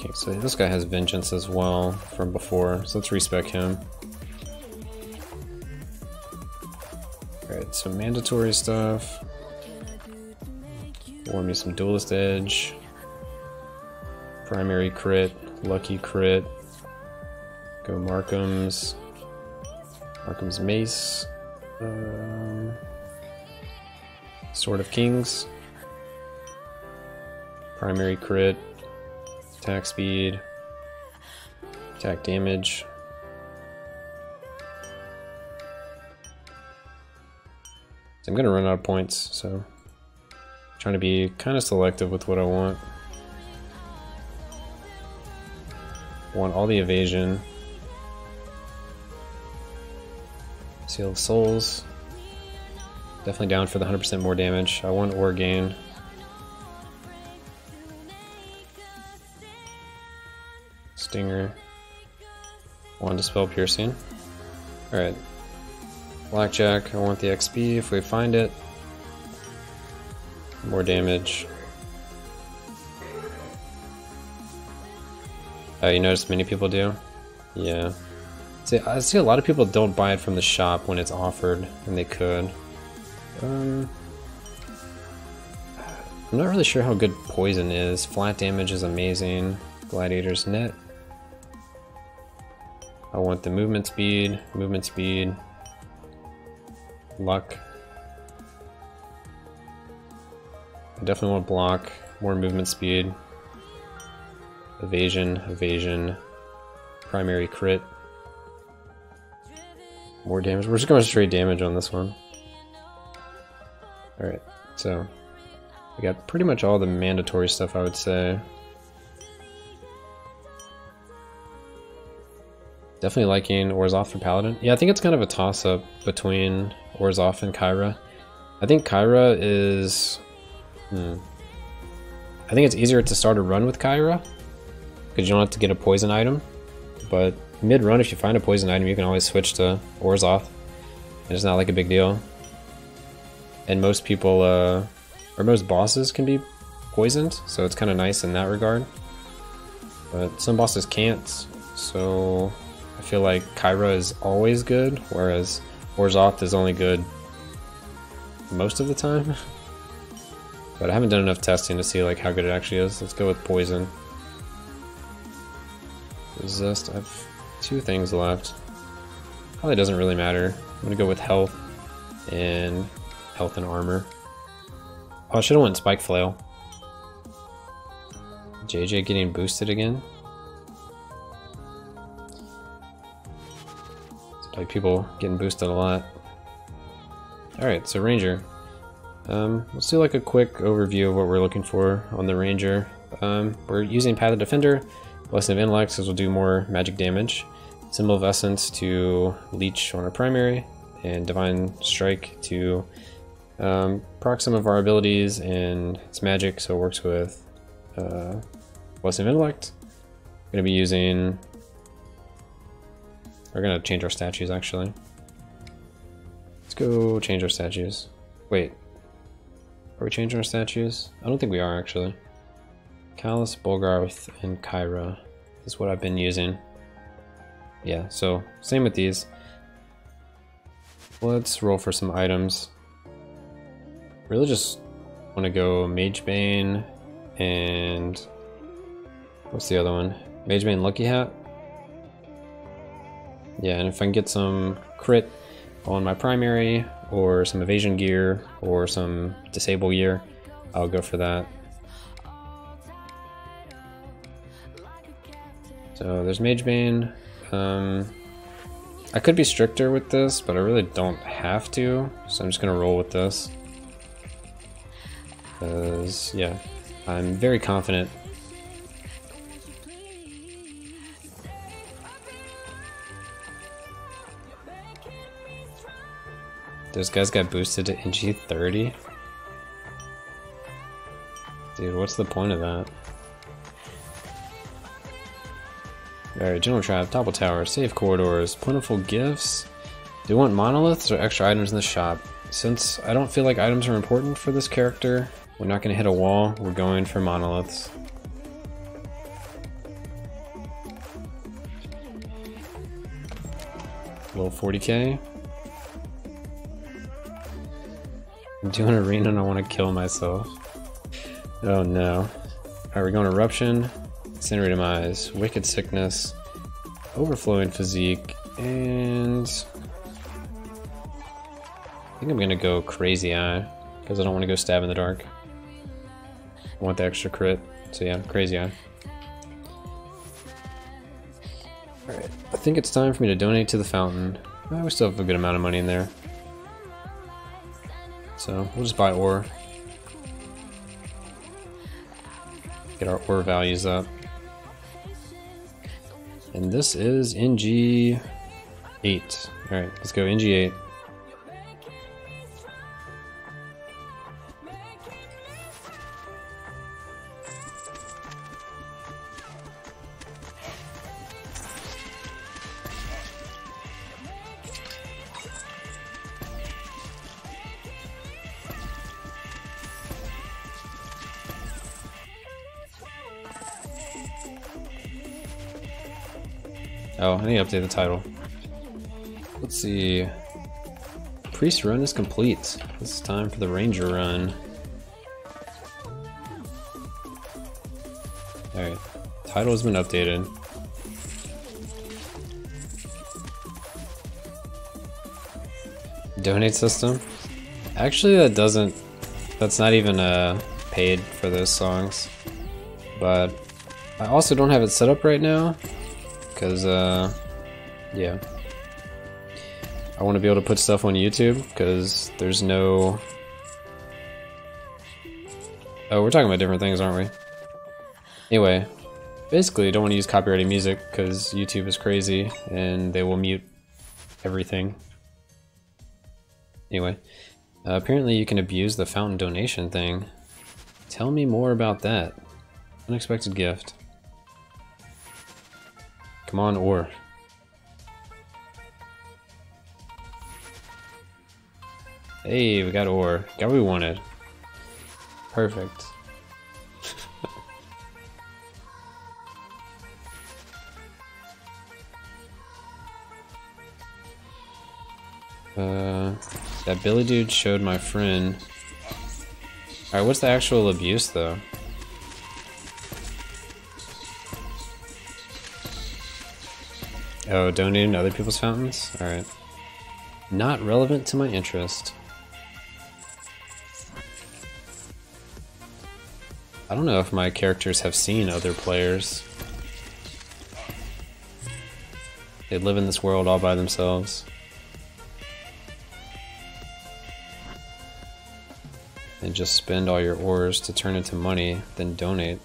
Okay, so this guy has Vengeance as well from before, so let's respec him. Alright, so mandatory stuff. Warm me some Duelist Edge. Primary crit, lucky crit. Go Markham's. Markham's Mace. Sword of Kings. Primary crit. Attack speed. Attack damage. So I'm gonna run out of points, so I'm trying to be kind of selective with what I want. I want all the evasion. Seal of Souls. Definitely down for the 100% more damage. I want Ore Gain. Stinger. Want Dispel Piercing. Alright. Blackjack, I want the XP if we find it. More damage. You notice many people do? Yeah. See, I see a lot of people don't buy it from the shop when it's offered, and they could. I'm not really sure how good poison is. Flat damage is amazing. Gladiator's Net. I want the movement speed, luck. I definitely want block, more movement speed. Evasion, primary crit. More damage. We're just going straight damage on this one. Alright, so we got pretty much all the mandatory stuff, I would say. Definitely liking Orzhov for Paladin. Yeah, I think it's kind of a toss-up between Orzhov and Kyra. I think Kyra is... I think it's easier to start a run with Kyra, because you don't have to get a poison item. But mid-run, if you find a poison item, you can always switch to Orzhov. And it's not like a big deal. And most people, or most bosses can be poisoned, so it's kind of nice in that regard. But some bosses can't, so I feel like Kyra is always good, whereas Orzhov is only good most of the time. But I haven't done enough testing to see like how good it actually is. Let's go with poison. Resist. I have 2 things left. Probably doesn't really matter. I'm gonna go with health and armor. Oh, I should have went Spike Flail. JJ getting boosted again. It's like people getting boosted a lot. Alright, so Ranger. Let's do like a quick overview of what we're looking for on the Ranger. We're using Path of Defender, Blessing of Intellect, because we'll do more magic damage. Symbol of Essence to leech on our primary, and Divine Strike to proc some of our abilities, and it's magic, so it works with Blessing of Intellect. We're going to be using... We're going to change our statues, actually. Let's go change our statues. Wait. Are we changing our statues? I don't think we are, actually. Callus, Bolgarth, and Kyra is what I've been using. Yeah, so same with these. Let's roll for some items. Really just want to go Magebane and... What's the other one? Magebane Lucky Hat? Yeah, and if I can get some crit on my primary, or some evasion gear, or some disable gear, I'll go for that. So there's Magebane. I could be stricter with this, but I really don't have to, so I'm just gonna roll with this. Because, yeah, I'm very confident. Those guys got boosted to NG+8. Dude, what's the point of that? Alright, General Trap, Topple Tower, Safe Corridors, Plentiful Gifts. Do we want monoliths or extra items in the shop? Since I don't feel like items are important for this character, we're not going to hit a wall, we're going for monoliths. little 40k. I'm doing arena and I want to kill myself. Oh no. Alright, we're going Eruption, Incinerate Demise, Wicked Sickness, Overflowing Physique, and I think I'm gonna go Crazy Eye, because I don't want to go Stab in the Dark. I want the extra crit, so yeah, Crazy Eye. Alright, I think it's time for me to donate to the fountain. We still have a good amount of money in there. So, we'll just buy ore. Get our ore values up. And this is NG+8. Alright, let's go NG+8. Oh, I need to update the title. Let's see. Priest run is complete. This is time for the Ranger run. Alright. Title has been updated. Donate system? Actually, that's not even paid for those songs. But I also don't have it set up right now. Because, yeah. I want to be able to put stuff on YouTube, because there's no... Oh, we're talking about different things, aren't we? Anyway, basically, I don't want to use copyrighted music, because YouTube is crazy, and they will mute everything. Anyway, apparently you can abuse the fountain donation thing. Tell me more about that. Unexpected gift. Come on, ore. Hey, we got ore. Got what we wanted. Perfect. That Billy dude showed my friend. Alright, what's the actual abuse though? Oh, donating to other people's fountains? Alright. Not relevant to my interest. I don't know if my characters have seen other players. They live in this world all by themselves. And just spend all your ores to turn into money, then donate.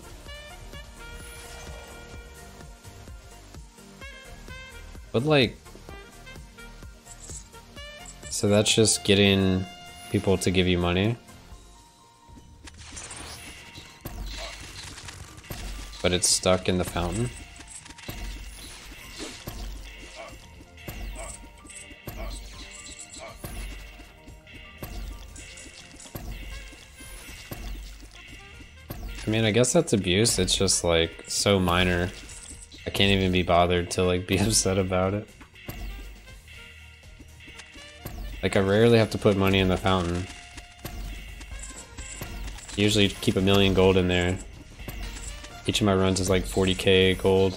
But like, so that's just getting people to give you money? But it's stuck in the fountain? I mean, I guess that's abuse. It's just like so minor. I can't even be bothered to like be upset about it. Like I rarely have to put money in the fountain. Usually keep 1 million gold in there. Each of my runs is like 40k gold.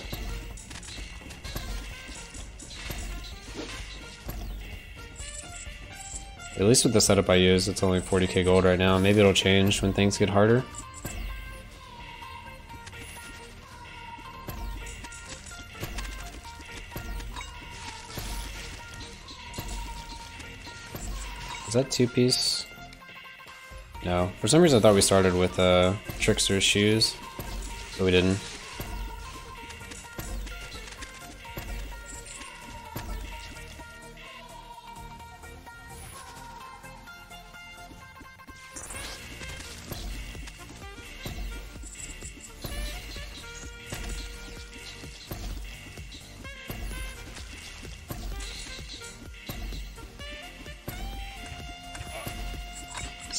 At least with the setup I use, it's only 40k gold right now. Maybe it'll change when things get harder. Is that 2-piece? No. For some reason I thought we started with Trickster's shoes, but we didn't.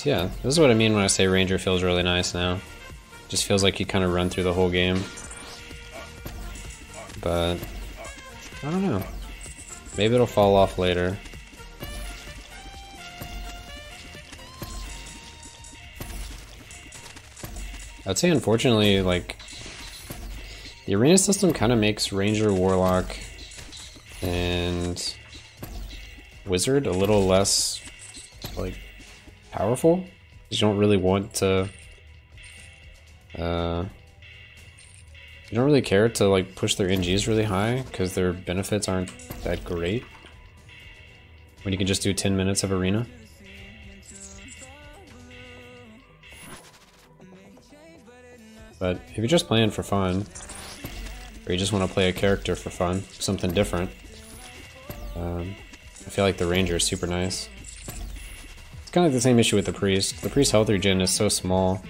Yeah, this is what I mean when I say Ranger feels really nice now. Just feels like you kind of run through the whole game. But I don't know. Maybe it'll fall off later. I'd say unfortunately, like, the arena system kind of makes Ranger, Warlock, and Wizard a little less, like, powerful. You don't really want to, you don't really care to, like, push their NGs really high, because their benefits aren't that great. When you can just do 10 minutes of arena. But if you're just playing for fun, or you just want to play a character for fun, something different, I feel like the Ranger is super nice. It's kind of like the same issue with the Priest. The Priest health regen is so small.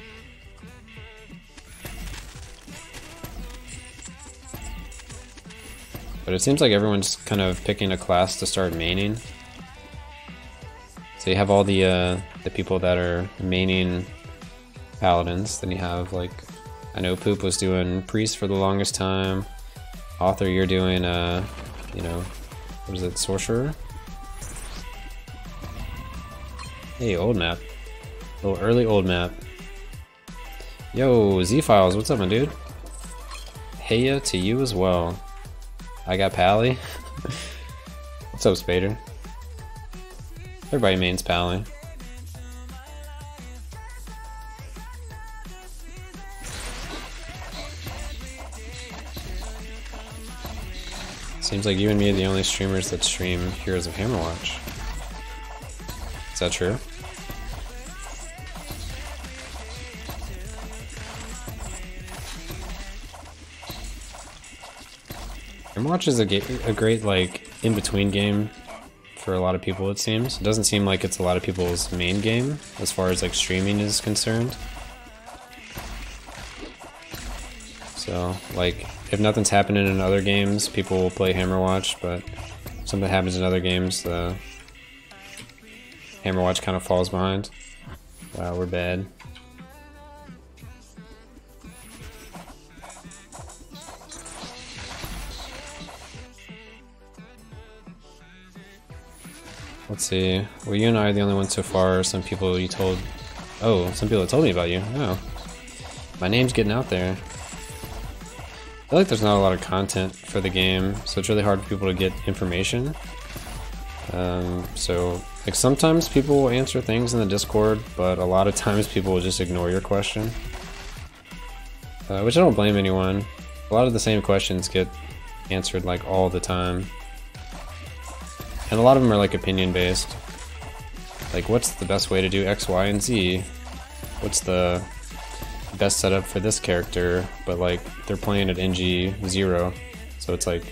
But it seems like everyone's kind of picking a class to start maining. So you have all the people that are maining Paladins, then you have, like, I know Poop was doing Priest for the longest time. Author, you're doing, you know, what is it, Sorcerer? Hey, old map. A little early old map. Yo, Z-Files, what's up, my dude? Heya to you as well. I got Pally. What's up, Spader? Everybody mains Pally. Seems like you and me are the only streamers that stream Heroes of Hammerwatch. Is that true? Hammerwatch is a great, like, in-between game for a lot of people, it seems. It doesn't seem like it's a lot of people's main game as far as, like, streaming is concerned. So, like, if nothing's happening in other games, people will play Hammerwatch, but if something happens in other games, the Hammerwatch kind of falls behind. Wow, we're bad. Let's see. Well, you and I are the only ones so far. Some people you told... Oh, some people told me about you. Oh. My name's getting out there. I feel like there's not a lot of content for the game, so it's really hard for people to get information. So, like, sometimes people will answer things in the Discord, but a lot of times people will just ignore your question. Which I don't blame anyone. A lot of the same questions get answered, like, all the time. And a lot of them are, like, opinion based. Like, what's the best way to do X, Y, and Z? What's the best setup for this character? But, like, they're playing at NG+0, so it's like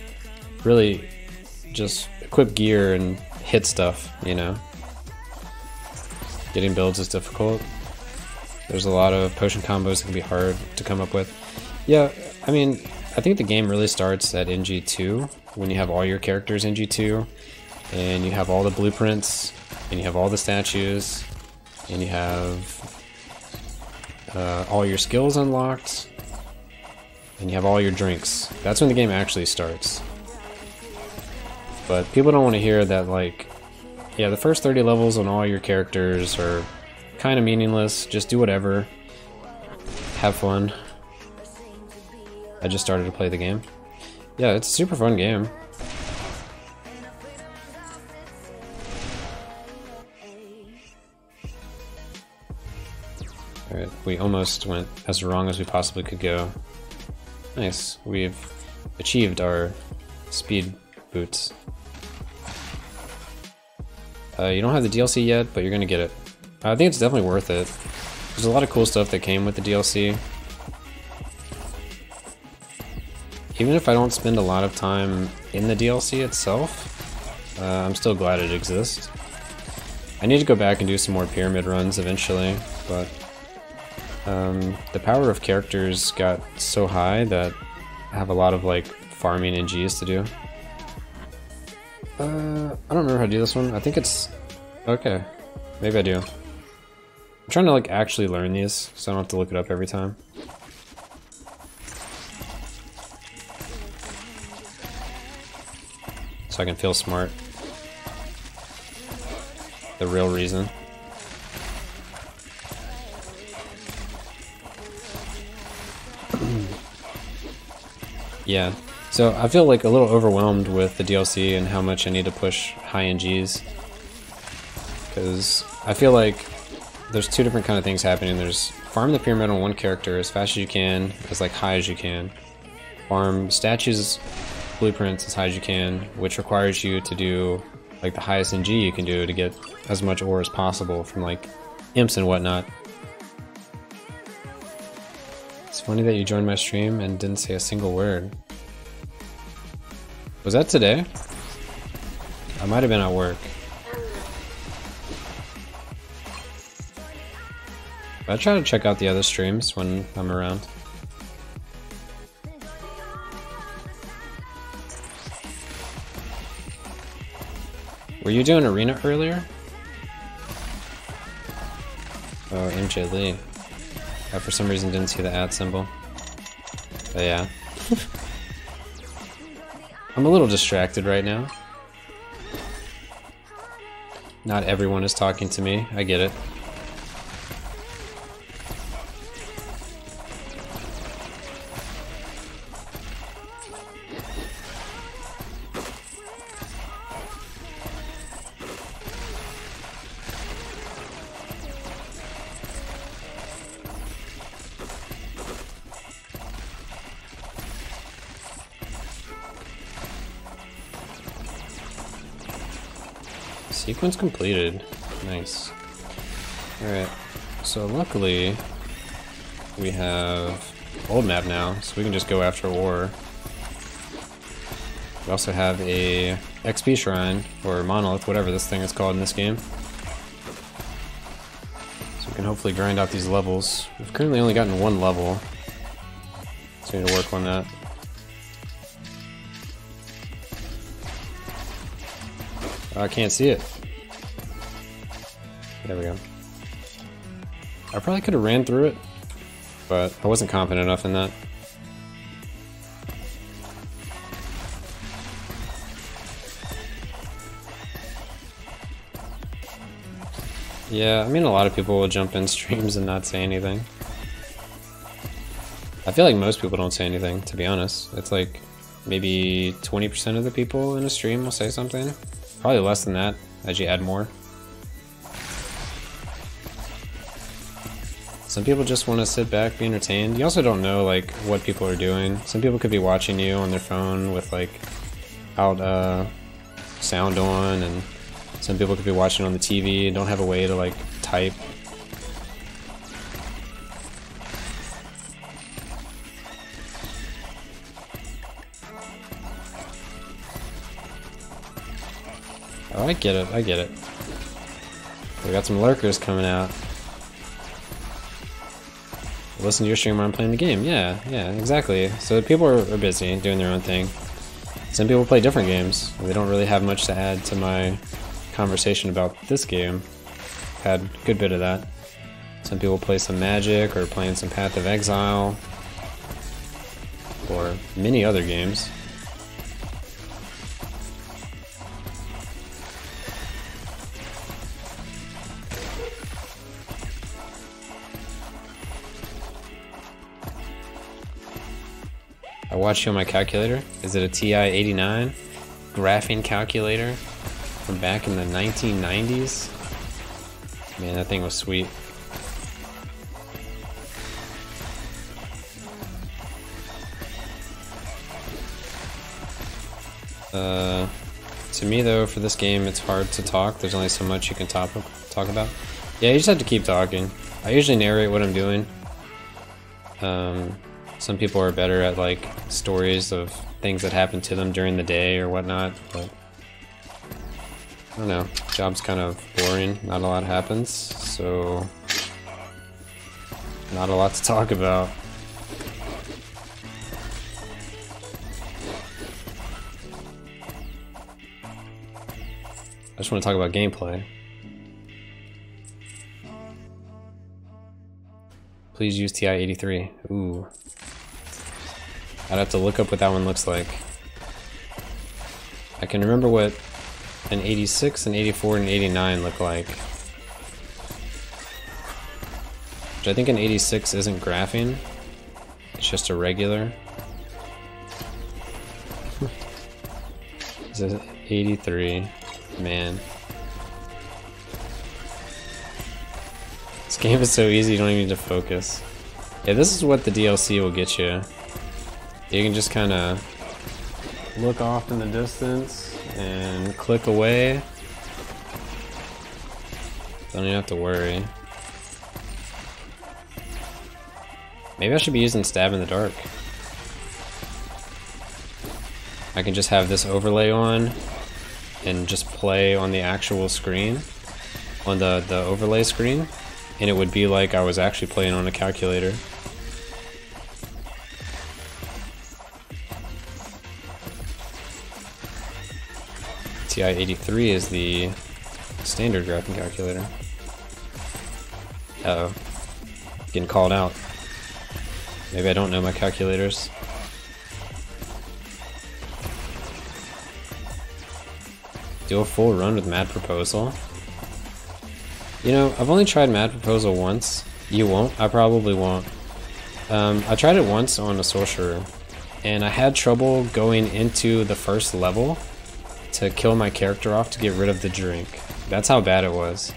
really just equip gear and hit stuff, you know? Getting builds is difficult. There's a lot of potion combos that can be hard to come up with. Yeah, I mean, I think the game really starts at NG2, when you have all your characters NG2, and you have all the blueprints, and you have all the statues, and you have all your skills unlocked, and you have all your drinks. That's when the game actually starts. But people don't want to hear that, like, yeah, the first 30 levels on all your characters are kind of meaningless. Just do whatever. Have fun. I just started to play the game. Yeah, it's a super fun game. Alright, we almost went as wrong as we possibly could go. Nice, we've achieved our speed boots. You don't have the DLC yet, but you're gonna get it. I think it's definitely worth it. There's a lot of cool stuff that came with the DLC. Even if I don't spend a lot of time in the DLC itself, I'm still glad it exists. I need to go back and do some more pyramid runs eventually, but the power of characters got so high that I have a lot of, like, farming NGs to do. I don't remember how to do this one. I think it's... okay. Maybe I do. I'm trying to, like, actually learn these, so I don't have to look it up every time. so I can feel smart. The real reason. Yeah, so I feel like a little overwhelmed with the DLC and how much I need to push high NGs. Because I feel like there's two different kind of things happening. There's farm the pyramid on one character as fast as you can, as like high as you can. Farm statues, blueprints as high as you can, which requires you to do like the highest NG you can do to get as much ore as possible from like imps and whatnot. It's funny that you joined my stream and didn't say a single word. Was that today? I might have been at work. I try to check out the other streams when I'm around. Were you doing arena earlier? Oh, NG+8. I for some reason didn't see the @ symbol. But yeah. I'm a little distracted right now. Not everyone is talking to me, I get it. Sequence completed. Nice. Alright, so luckily we have old map now, so we can just go after ore. We also have a XP shrine, or monolith, whatever this thing is called in this game. So we can hopefully grind out these levels. We've currently only gotten one level, so we need to work on that. I can't see it. There we go. I probably could have ran through it, but I wasn't confident enough in that. Yeah, I mean a lot of people will jump in streams and not say anything. I feel like most people don't say anything, to be honest. It's like maybe 20% of the people in a stream will say something. Probably less than that, as you add more. Some people just want to sit back, be entertained. You also don't know like what people are doing. Some people could be watching you on their phone with like out sound on, and some people could be watching on the TV and don't have a way to like type. Oh, I get it, I get it. We got some lurkers coming out. Listen to your stream while I'm playing the game. Yeah, exactly. So people are busy doing their own thing. Some people play different games. They don't really have much to add to my conversation about this game. Had a good bit of that. Some people play some Magic or playing some Path of Exile or many other games. I watched you on my calculator. Is it a TI-89 graphing calculator from back in the 1990s? Man, that thing was sweet. To me though, for this game, it's hard to talk. There's only so much you can talk about. Yeah, you just have to keep talking. I usually narrate what I'm doing. Some people are better at like stories of things that happen to them during the day or whatnot, but I don't know. Job's kind of boring. Not a lot happens, so not a lot to talk about. I just want to talk about gameplay. Please use TI-83. Ooh. I'd have to look up what that one looks like. I can remember what an 86, an 84, and 89 look like. Which I think an 86 isn't graphing. It's just a regular. This is 83. Man. This game is so easy, you don't even need to focus. Yeah, this is what the DLC will get you. You can just kind of look off in the distance and click away. Don't even have to worry. Maybe I should be using Stab in the Dark. I can just have this overlay on and just play on the actual screen, on the overlay screen, and it would be like I was actually playing on a calculator. TI-83 is the standard graphing calculator. Uh-oh. Getting called out. Maybe I don't know my calculators. Do a full run with Mad Proposal. You know, I've only tried Mad Proposal once. You won't? I probably won't. I tried it once on a sorcerer, and I had trouble going into the first level to kill my character off to get rid of the drink. That's how bad it was.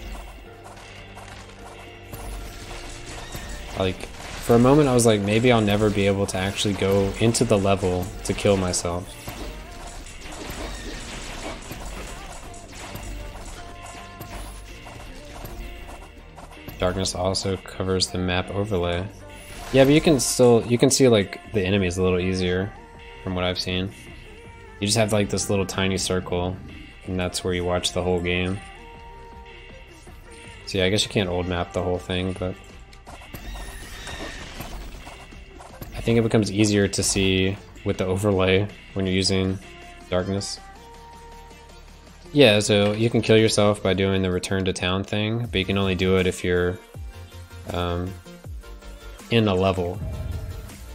Like, for a moment I was like, maybe I'll never be able to actually go into the level to kill myself. Darkness also covers the map overlay. Yeah, but you can see like the enemies a little easier from what I've seen. You just have like this little tiny circle, and that's where you watch the whole game. So yeah, I guess you can't old map the whole thing, but I think it becomes easier to see with the overlay when you're using Darkness. Yeah, so you can kill yourself by doing the return to town thing, but you can only do it if you're in a level.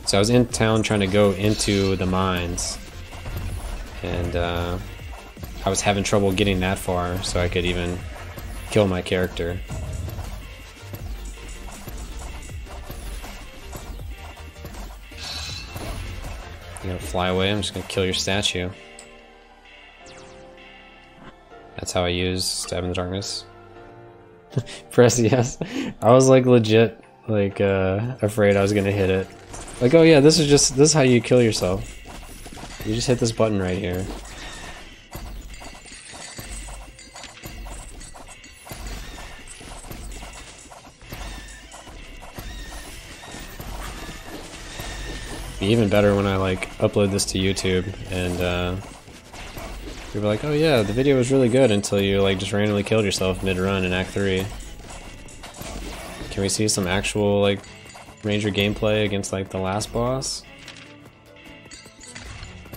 So I was in town trying to go into the mines, and I was having trouble getting that far so I could even kill my character. You gotta fly away, I'm just gonna kill your statue. That's how I use Stab in the Darkness. Press yes. I was like legit like afraid I was gonna hit it. Like, oh yeah, this is how you kill yourself. You just hit this button right here. Be even better when I like upload this to YouTube and people are like, oh yeah, the video was really good until you like just randomly killed yourself mid-run in Act 3. Can we see some actual like Ranger gameplay against like the last boss?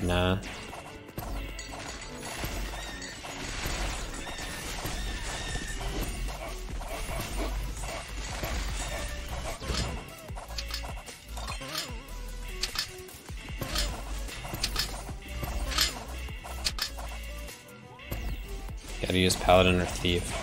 Nah. Gotta use Paladin or Thief.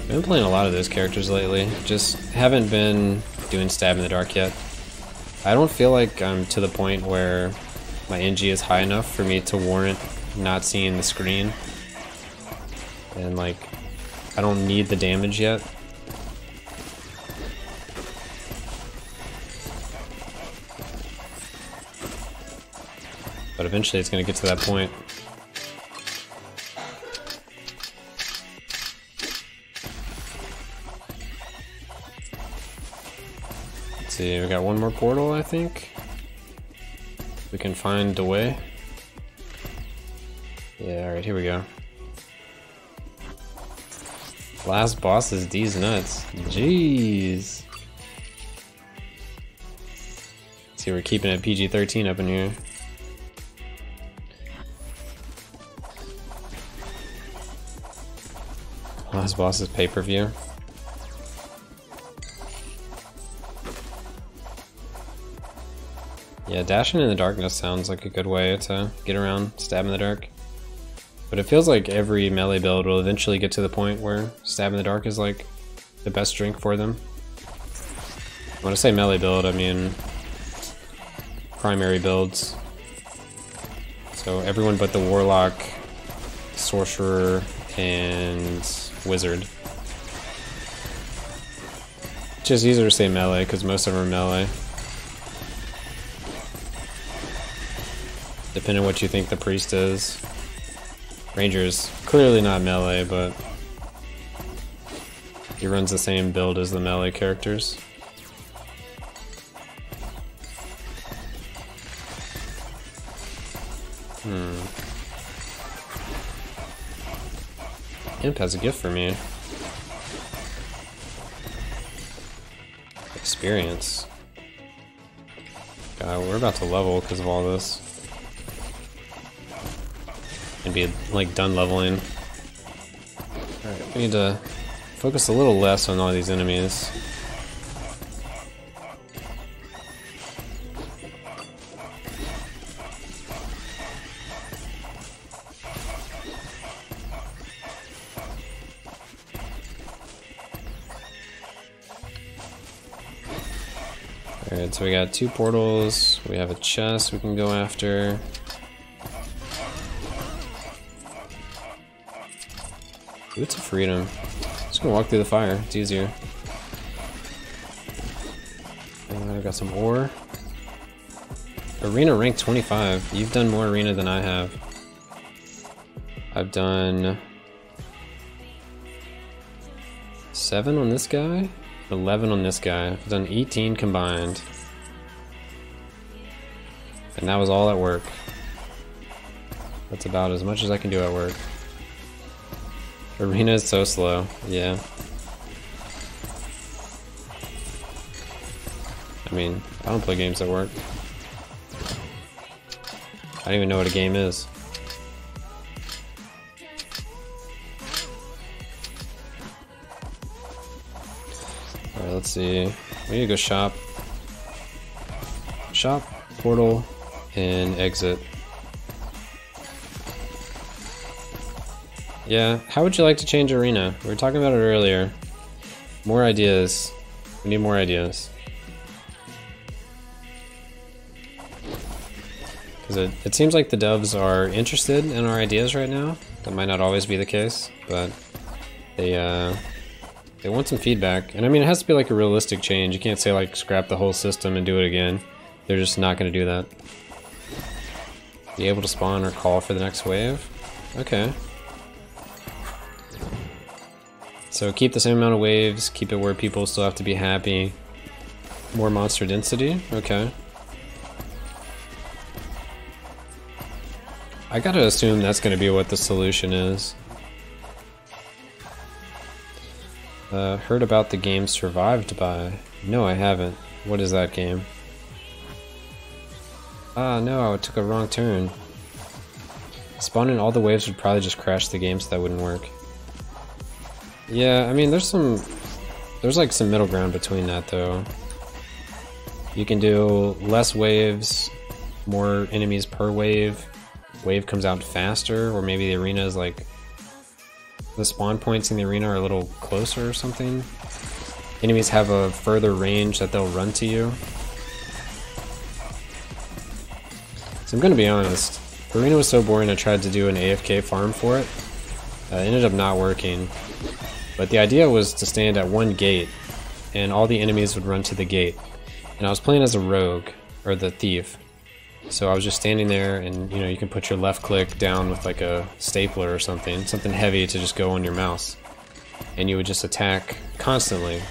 I've been playing a lot of those characters lately, just haven't been doing Stab in the Dark yet. I don't feel like I'm to the point where my NG is high enough for me to warrant not seeing the screen. And like, I don't need the damage yet. But eventually it's going to get to that point. Let's see, we got one more portal, I think. We can find a way. Yeah, alright, here we go. Last boss is D's nuts. Jeez. Let's see, we're keeping it PG-13 up in here. Last boss is pay-per-view. Yeah, dashing in the darkness sounds like a good way to get around stab in the dark. But it feels like every melee build will eventually get to the point where stab in the dark is like the best drink for them. When I say melee build, I mean primary builds. So everyone but the warlock, sorcerer, and wizard. It's just easier to say melee because most of them are melee. Depending on what you think the priest is. Ranger's clearly not melee, but he runs the same build as the melee characters. Imp has a gift for me. Experience. God, we're about to level because of all this. And be like done leveling. Alright, we need to focus a little less on all these enemies. Alright, so we got 2 portals, we have a chest we can go after. Boots of Freedom. Just gonna walk through the fire, it's easier. I've got some ore. Arena rank 25. You've done more arena than I have. I've done 7 on this guy, 11 on this guy. I've done 18 combined. And that was all at work. That's about as much as I can do at work. Arena is so slow, yeah. I mean, I don't play games at work. I don't even know what a game is. Alright, let's see. We need to go shop. Shop, portal, and exit. Yeah, how would you like to change arena? We were talking about it earlier. More ideas. We need more ideas. Because it seems like the devs are interested in our ideas right now. That might not always be the case, but they want some feedback. And I mean, it has to be like a realistic change. You can't say like scrap the whole system and do it again. They're just not going to do that. Be able to spawn or call for the next wave? Okay. So keep the same amount of waves, keep it where people still have to be happy. More monster density? Okay. I gotta assume that's gonna be what the solution is. Heard about the game Survived By. No, I haven't. What is that game? Ah, no, I took a wrong turn. Spawning all the waves would probably just crash the game, so that wouldn't work. Yeah, I mean, there's like some middle ground between that though. You can do less waves, more enemies per wave. Wave comes out faster, or maybe the arena is like, the spawn points in the arena are a little closer or something. Enemies have a further range that they'll run to you. So I'm gonna be honest, arena was so boring I tried to do an AFK farm for it. It ended up not working. But the idea was to stand at one gate, and all the enemies would run to the gate. And I was playing as a rogue, or the thief. So I was just standing there, and you know, you can put your left click down with like a stapler or something heavy to just go on your mouse. And you would just attack constantly.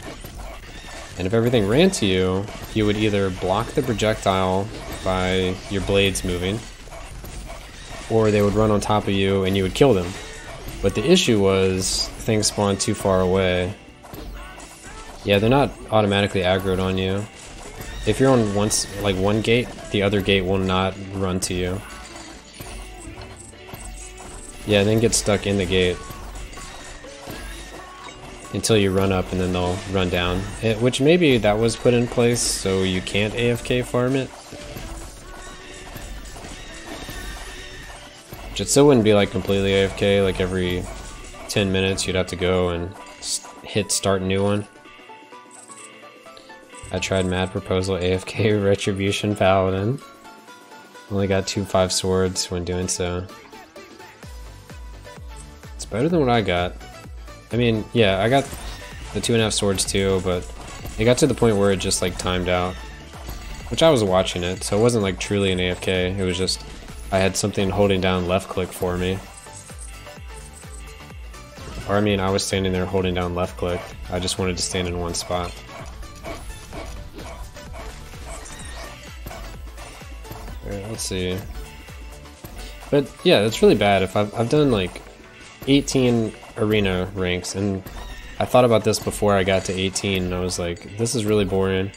And if everything ran to you, you would either block the projectile by your blades moving, or they would run on top of you and you would kill them. But the issue was, things spawned too far away. Yeah, they're not automatically aggroed on you. If you're on one gate, the other gate will not run to you. Yeah, then get stuck in the gate until you run up, and then they'll run down. Which maybe that was put in place so you can't AFK farm it. Which it still wouldn't be like completely AFK, like every 10 minutes you'd have to go and hit start new one. I tried Mad Proposal AFK Retribution Paladin. Only got 2 5 swords when doing so. It's better than what I got. I mean, yeah, I got the 2.5 swords too, but it got to the point where it just like timed out. Which I was watching it, so it wasn't like truly an AFK, it was just I had something holding down left click for me. Or I mean, I was standing there holding down left click. I just wanted to stand in one spot. Alright, let's see. But yeah, it's really bad. If I've done like 18 arena ranks, and I thought about this before I got to 18, and I was like, this is really boring.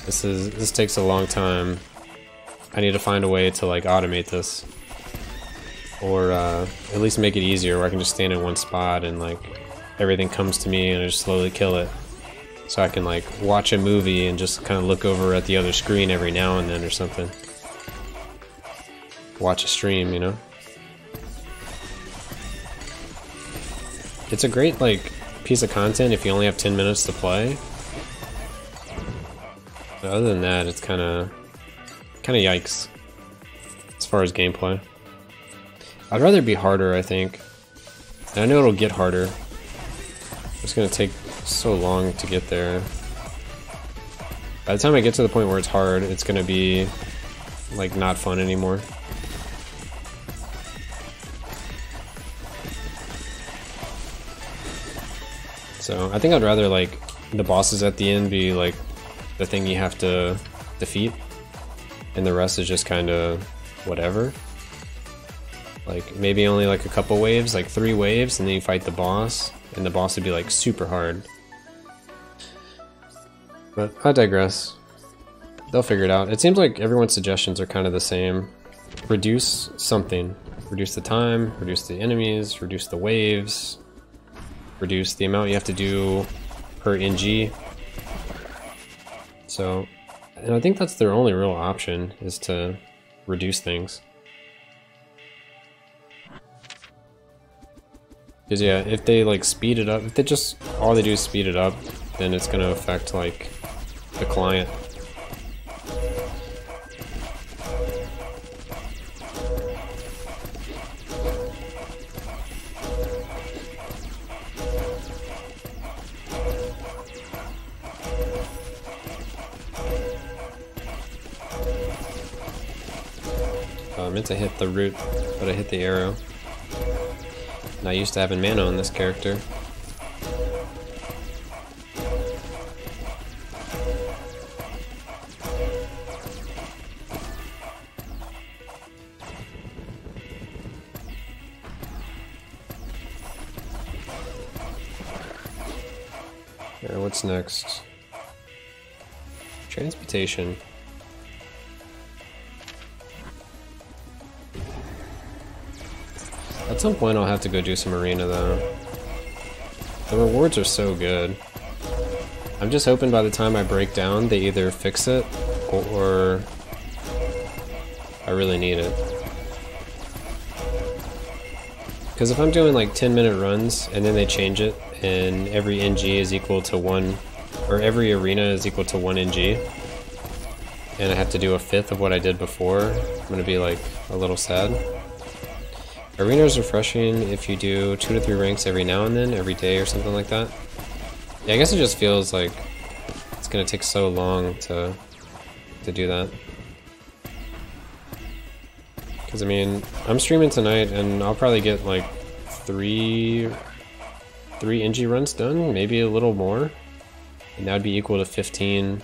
This takes a long time. I need to find a way to like automate this, or at least make it easier where I can just stand in one spot and like everything comes to me and I just slowly kill it. So I can like watch a movie and just kind of look over at the other screen every now and then or something. Watch a stream, you know? It's a great like piece of content if you only have 10 minutes to play. But other than that, it's kind of yikes as far as gameplay. I'd rather be harder, I think. And I know it'll get harder. It's gonna take so long to get there. By the time I get to the point where it's hard, it's gonna be like not fun anymore. So I think I'd rather like the bosses at the end be like the thing you have to defeat, and the rest is just kind of whatever. Like maybe only like a couple waves, like 3 waves, and then you fight the boss, and the boss would be like super hard. But I digress. They'll figure it out. It seems like everyone's suggestions are kind of the same. Reduce something. Reduce the time, reduce the enemies, reduce the waves, reduce the amount you have to do per NG. So, and I think that's their only real option, is to reduce things. Because yeah, if they like speed it up, if they just, all they do is speed it up, then it's going to affect like the client. I meant to hit the root, but I hit the arrow. Not used to having mana on this character. Alright, what's next? Transportation. At some point I'll have to go do some arena though. The rewards are so good. I'm just hoping by the time I break down they either fix it or I really need it. Because if I'm doing like 10-minute runs and then they change it and every NG is equal to 1, or every arena is equal to 1 NG, and I have to do a fifth of what I did before, I'm gonna be like a little sad. Arena is refreshing if you do 2 to 3 ranks every now and then, every day or something like that. Yeah, I guess it just feels like it's gonna take so long to do that. Because I mean, I'm streaming tonight and I'll probably get like 3 NG runs done, maybe a little more. And that would be equal to 15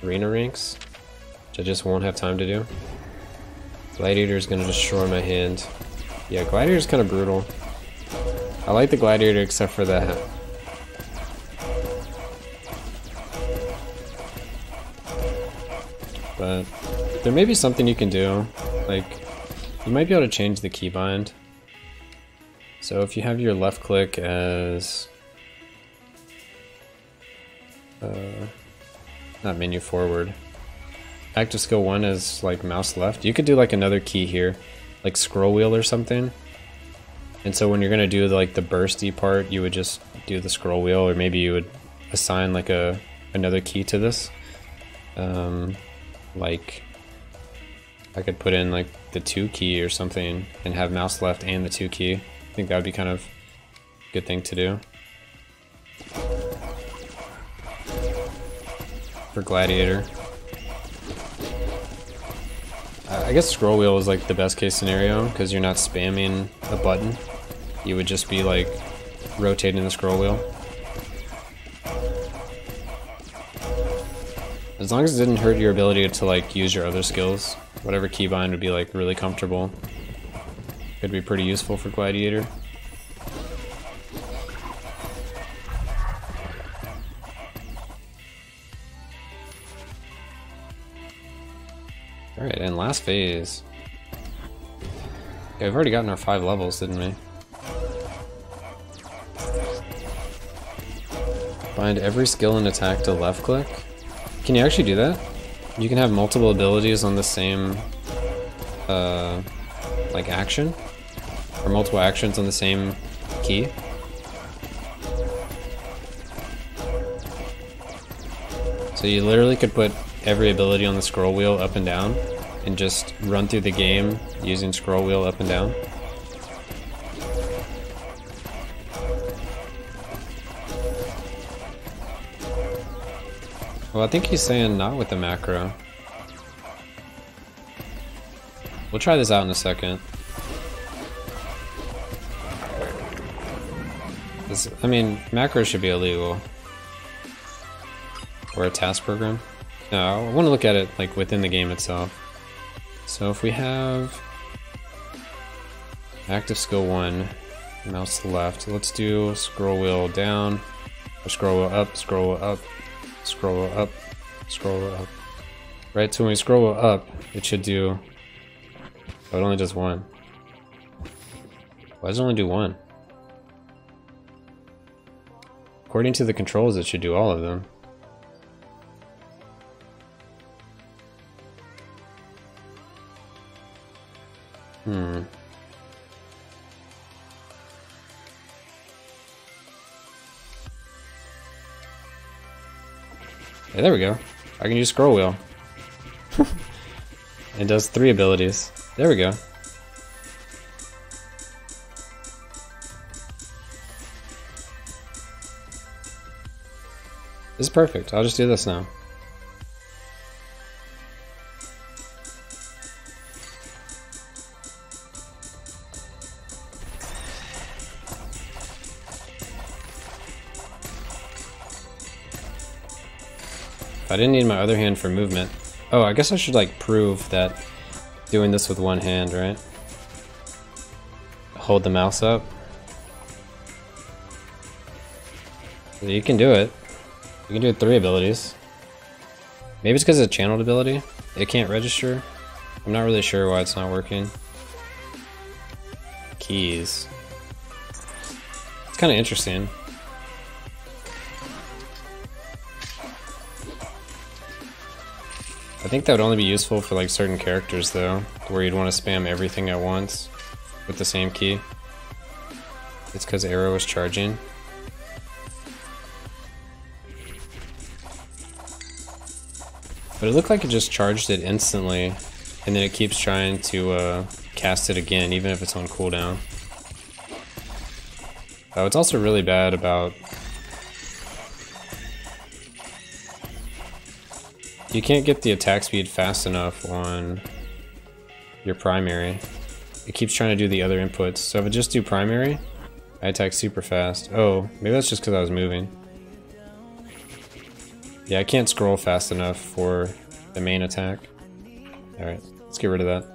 arena ranks, which I just won't have time to do. Gladiator is gonna destroy my hand. Yeah, Gladiator is kind of brutal. I like the Gladiator except for that. But there may be something you can do. Like, you might be able to change the keybind. So if you have your left click as... not menu forward. Active skill 1 is like mouse left. You could do like another key here. like scroll wheel or something. And so when you're gonna do like the bursty part, you would just do the scroll wheel, or maybe you would assign like another key to this. Like I could put in like the 2 key or something and have mouse left and the 2 key. I think that would be kind of a good thing to do. For Gladiator. I guess scroll wheel is like the best case scenario because you're not spamming a button. You would just be like rotating the scroll wheel. As long as it didn't hurt your ability to like use your other skills, whatever keybind would be like really comfortable. Could be pretty useful for Gladiator. Alright, and last phase. Okay, we've already gotten our 5 levels, didn't we? Bind every skill and attack to left click. Can you actually do that? You can have multiple abilities on the same like action, or multiple actions on the same key. So you literally could put every ability on the scroll wheel up and down and just run through the game using scroll wheel up and down. Well, I think he's saying not with the macro. We'll try this out in a second. I mean, macros should be illegal. Or a task program. No, I want to look at it like within the game itself. So if we have active skill 1, mouse left, let's do scroll wheel down, or scroll wheel up, scroll wheel up, scroll wheel up, scroll wheel up. Right, so when we scroll wheel up, it should do, oh, it only does 1. Why does it only do 1? According to the controls, it should do all of them. Hey, there we go. I can use scroll wheel. It does 3 abilities. There we go. This is perfect. I'll just do this now. I didn't need my other hand for movement. Oh, I guess I should like prove that doing this with one hand, right? Hold the mouse up. You can do it. You can do 3 abilities. Maybe it's because it's a channeled ability. It can't register. I'm not really sure why it's not working. Keys. It's kind of interesting. I think that would only be useful for like certain characters though, where you'd want to spam everything at once with the same key. It's because arrow is charging. But it looked like it just charged it instantly, and then it keeps trying to cast it again, even if it's on cooldown. Oh, it's also really bad about... You can't get the attack speed fast enough on your primary. It keeps trying to do the other inputs. So if I just do primary, I attack super fast. Oh, maybe that's just because I was moving. Yeah, I can't scroll fast enough for the main attack. Alright, let's get rid of that.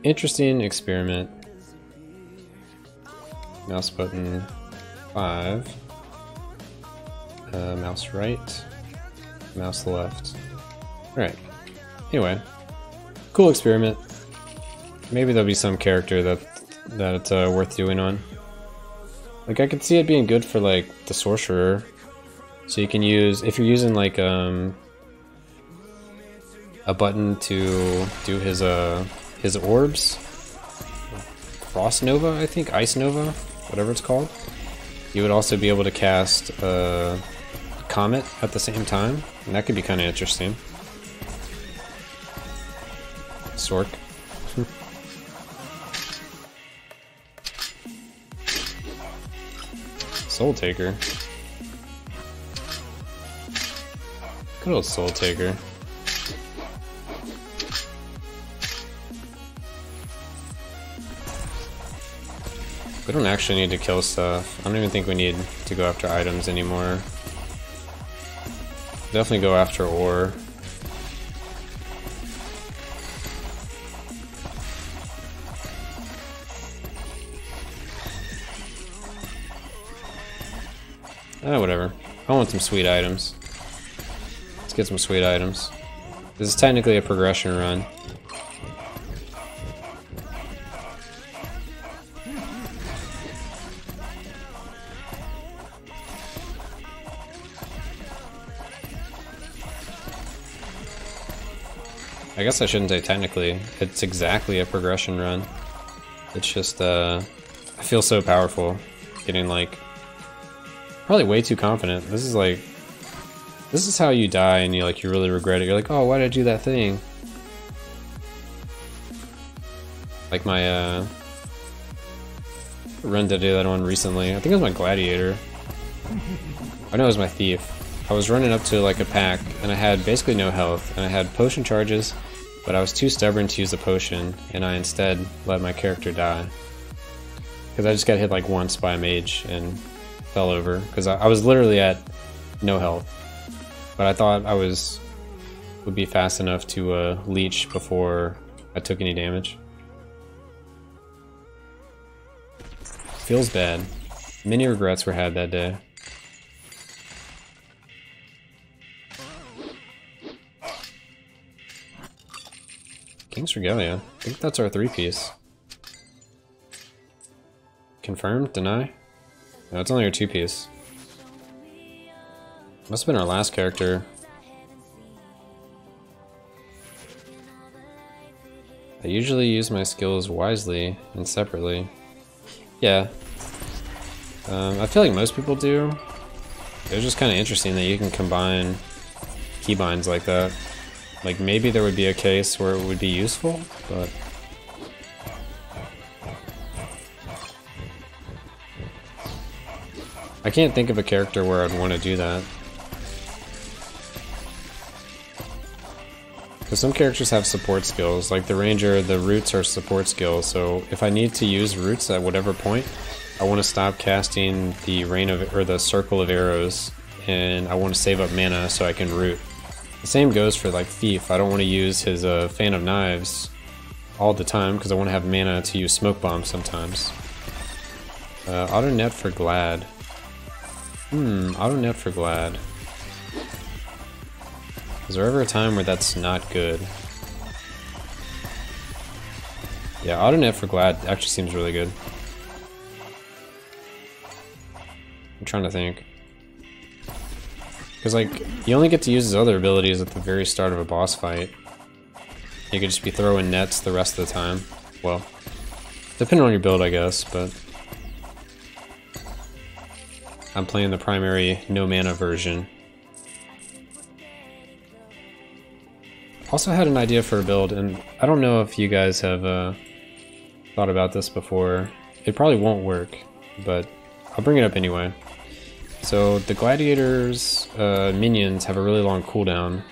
Interesting experiment. Mouse button 5. Mouse right. Mouse left. Alright. Anyway. Cool experiment. Maybe there'll be some character that it's worth doing on. Like, I could see it being good for, like, the sorcerer. So you can use, if you're using, like, a button to do his orbs. Frost Nova, I think? Ice Nova? Whatever it's called. You would also be able to cast Comet at the same time, and that could be kind of interesting. Sork. Soul Taker. Good old Soul Taker. We don't actually need to kill stuff. I don't even think we need to go after items anymore. Definitely go after ore. Whatever. I want some sweet items. Let's get some sweet items. This is technically a progression run. I guess I shouldn't say technically. It's exactly a progression run. It's just, I feel so powerful. Getting like, probably way too confident. This is like, this is how you die and you really regret it. You're like, oh, why did I do that thing? Like my, run that I did that on recently. I think it was my gladiator. I know it was my thief. I was running up to like a pack and I had basically no health and I had potion charges, but I was too stubborn to use the potion and I instead let my character die. Because I just got hit like once by a mage and fell over because I was literally at no health, but I thought I would be fast enough to leech before I took any damage. Feels bad. Many regrets were had that day. King's Regalia. I think that's our 3-piece. Confirm? Deny? No, it's only our 2-piece. Must have been our last character. I usually use my skills wisely and separately. Yeah. I feel like most people do. It was just kind of interesting that you can combine keybinds like that. Like maybe there would be a case where it would be useful, but... I can't think of a character where I'd want to do that. Because some characters have support skills, like the ranger, the roots are support skills, so if I need to use roots at whatever point, I want to stop casting the rain of, or the circle of arrows, and I want to save up mana so I can root. The same goes for like Thief. I don't want to use his Fan of Knives all the time because I want to have mana to use Smoke Bomb sometimes. Auto net for Glad. Auto net for Glad. Is there ever a time where that's not good? Yeah, auto net for Glad actually seems really good. I'm trying to think. Because, like, you only get to use his other abilities at the very start of a boss fight. You could just be throwing nets the rest of the time. Well, depending on your build, I guess, but... I'm playing the primary no mana version. Also had an idea for a build, and I don't know if you guys have thought about this before. It probably won't work, but I'll bring it up anyway. So the gladiators' minions have a really long cooldown,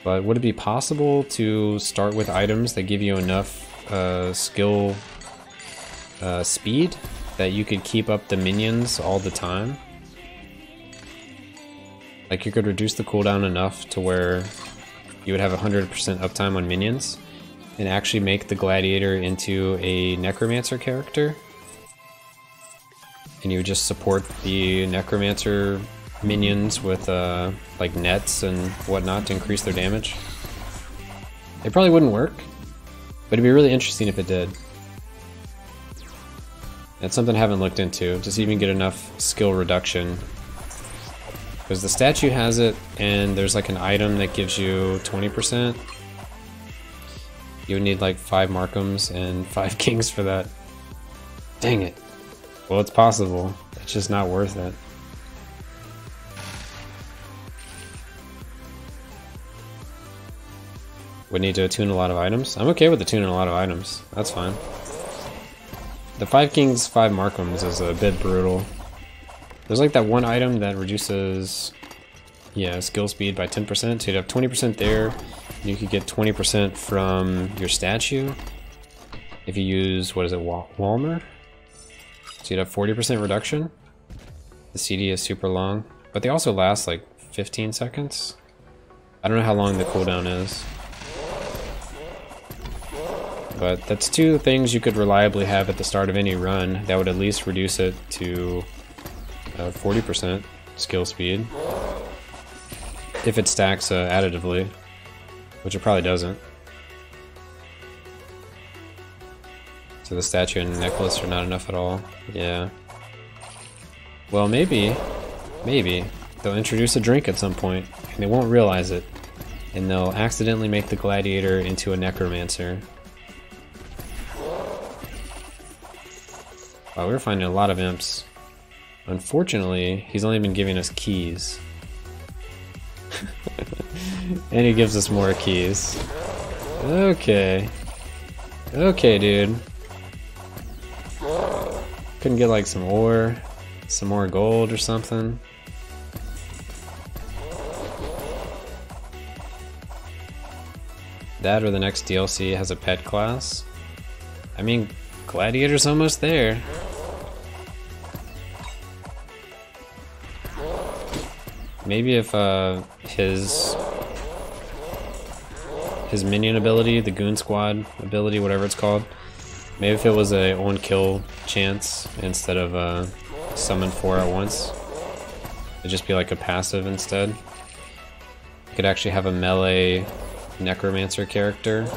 but would it be possible to start with items that give you enough skill speed that you could keep up the minions all the time? Like you could reduce the cooldown enough to where you would have 100% uptime on minions and actually make the gladiator into a necromancer character? And you would just support the necromancer minions with like nets and whatnot to increase their damage. It probably wouldn't work, but it'd be really interesting if it did. It's something I haven't looked into, just even get enough skill reduction. Because the statue has it, and there's like an item that gives you 20%, You would need like 5 Markhams and 5 Kings for that. Dang it. Well, it's possible. It's just not worth it. Would need to attune a lot of items. I'm okay with attuning a lot of items. That's fine. The 5 Kings, 5 Markhams is a bit brutal. There's like that one item that reduces, yeah, skill speed by 10%. So you'd have 20% there. You could get 20% from your statue. If you use, what is it, Walmer? So you'd have 40% reduction. The CD is super long, but they also last like 15 seconds. I don't know how long the cooldown is. But that's 2 things you could reliably have at the start of any run that would at least reduce it to 40% skill speed. If it stacks additively, which it probably doesn't. So the statue and necklace are not enough at all. Yeah. Well, maybe they'll introduce a drink at some point, and they won't realize it, and they'll accidentally make the gladiator into a necromancer. Wow, we're finding a lot of imps. Unfortunately, he's only been giving us keys. And he gives us more keys. Okay. Okay, dude. Couldn't get like some ore, some more gold or something. That or the next DLC has a pet class. I mean, Gladiator's almost there. Maybe if his minion ability, the Goon Squad ability, whatever it's called, maybe if it was a one kill chance instead of summon 4 at once, it'd just be like a passive instead. You could actually have a melee necromancer character.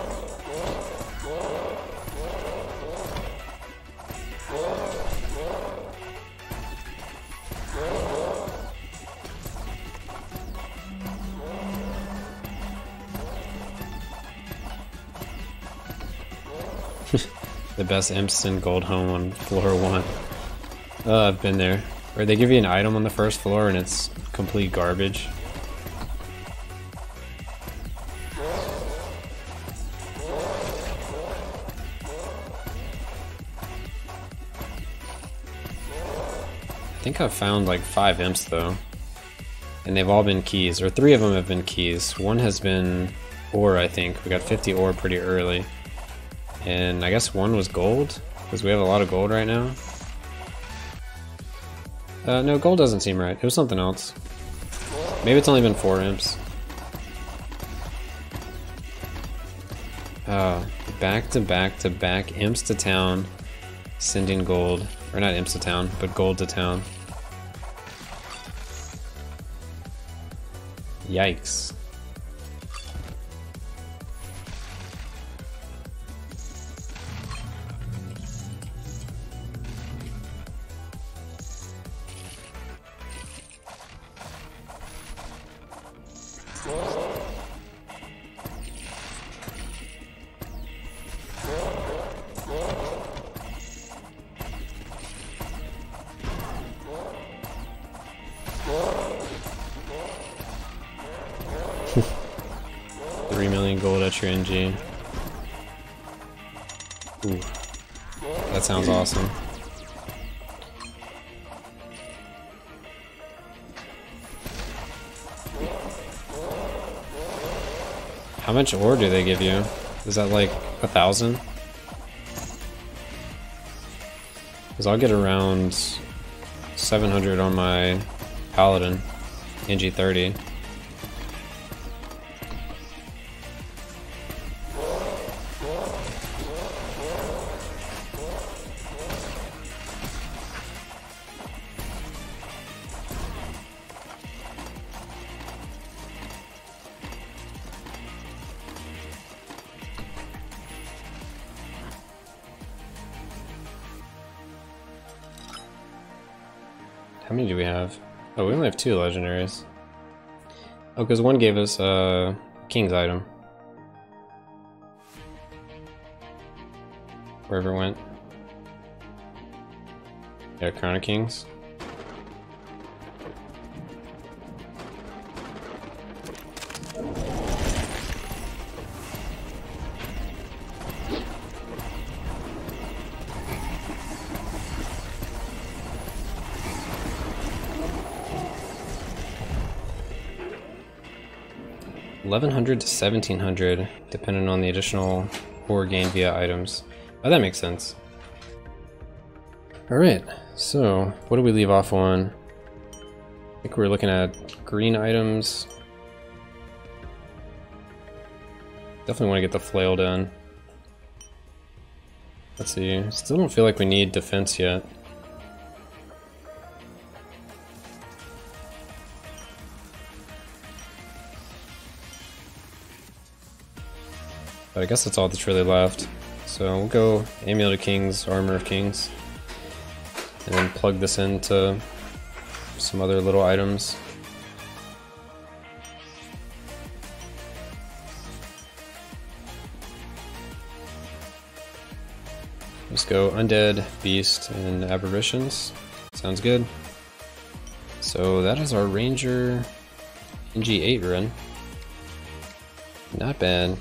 The best imps in Gold Home on floor 1. I've been there. Or they give you an item on the first floor and it's complete garbage. I think I've found like 5 imps though. And they've all been keys, or 3 of them have been keys. 1 has been ore, I think. We got 50 ore pretty early. And I guess 1 was gold, because we have a lot of gold right now. No, gold doesn't seem right. It was something else. Maybe it's only been 4 imps. Back to back to back imps to town, sending gold. Or not imps to town, but gold to town. Yikes. Gold at your NG. Ooh, that sounds awesome. How much ore do they give you? Is that like 1,000? Because I'll get around 700 on my Paladin, NG+8. How many do we have? Oh, we only have 2 legendaries. Oh, because 1 gave us a King's item. wherever it went. Yeah, Crown of Kings. $1,100 to $1,700, depending on the additional ore gained via items. Oh, that makes sense. Alright, so what do we leave off on? I think we're looking at green items. Definitely want to get the flail done. Let's see, still don't feel like we need defense yet. But I guess that's all that's really left. So we'll go Amulet of Kings, Armor of Kings, and then plug this into some other little items. Let's go Undead, Beast, and Aberrations. Sounds good. So that is our Ranger NG+8 run. Not bad.